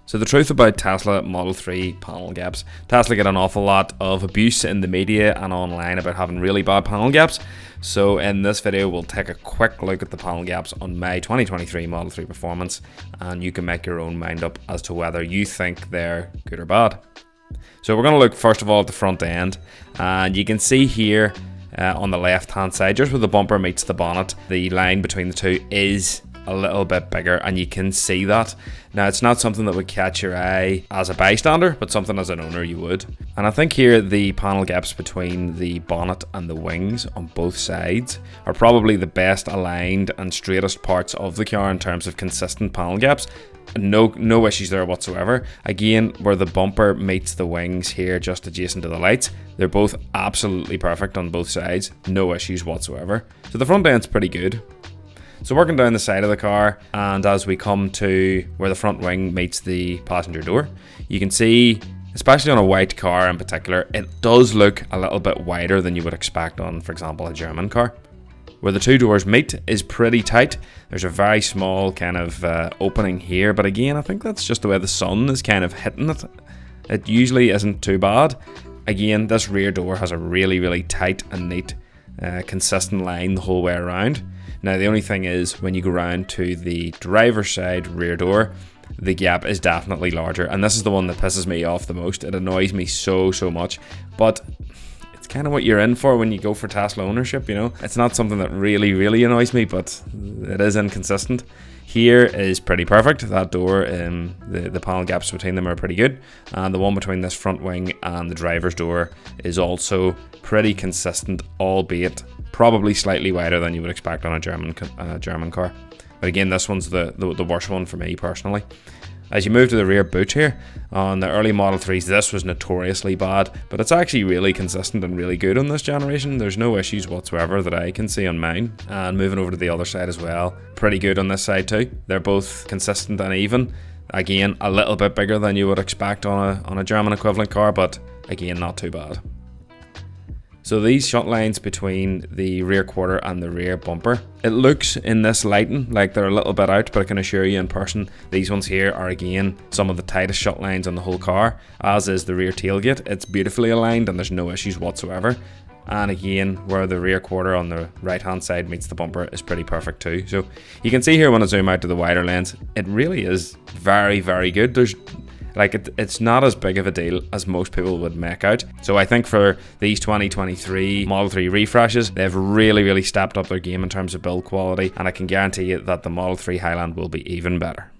So the truth about Tesla Model 3 panel gaps. Tesla get an awful lot of abuse in the media and online about having really bad panel gaps. So in this video we'll take a quick look at the panel gaps on my 2023 Model 3 Performance, and you can make your own mind up as to whether you think they're good or bad. So we're going to look first of all at the front end, and you can see here on the left hand side, just where the bumper meets the bonnet, the line between the two is a little bit bigger, and you can see that. Now, it's not something that would catch your eye as a bystander, but something as an owner you would. And I think here the panel gaps between the bonnet and the wings on both sides are probably the best aligned and straightest parts of the car in terms of consistent panel gaps. No issues there whatsoever. Again, where the bumper meets the wings here just adjacent to the lights, they're both absolutely perfect on both sides. No issues whatsoever. So the front end's pretty good. So working down the side of the car, and as we come to where the front wing meets the passenger door, you can see, especially on a white car in particular, it does look a little bit wider than you would expect on, for example, a German car. Where the two doors meet is pretty tight. There's a very small kind of opening here, but again, I think that's just the way the sun is kind of hitting it. It usually isn't too bad. Again, this rear door has a really tight and neat, consistent line the whole way around. Now, the only thing is, when you go around to the driver's side rear door, the gap is definitely larger, and this is the one that pisses me off the most. It annoys me so much, but it's kind of what you're in for when you go for Tesla ownership, you know. It's not something that really annoys me, but it is inconsistent. Here is pretty perfect. That door, the panel gaps between them are pretty good, and the one between this front wing and the driver's door is also pretty consistent, albeit probably slightly wider than you would expect on a German car. But again, this one's the worst one for me personally. As you move to the rear boot here, on the early Model 3s, this was notoriously bad, but it's actually really consistent and really good on this generation. There's no issues whatsoever that I can see on mine. And moving over to the other side as well, pretty good on this side too. They're both consistent and even. Again, a little bit bigger than you would expect on a German equivalent car, but again, not too bad. So these shut lines between the rear quarter and the rear bumper, it looks in this lighting like they're a little bit out, but I can assure you in person, these ones here are again some of the tightest shut lines on the whole car, as is the rear tailgate. It's beautifully aligned and there's no issues whatsoever. And again, where the rear quarter on the right hand side meets the bumper is pretty perfect too. So you can see here when I zoom out to the wider lens, it really is very good. It's not as big of a deal as most people would make out. So I think for these 2023 Model 3 refreshes, they've really stepped up their game in terms of build quality, and I can guarantee you that the Model 3 Highland will be even better.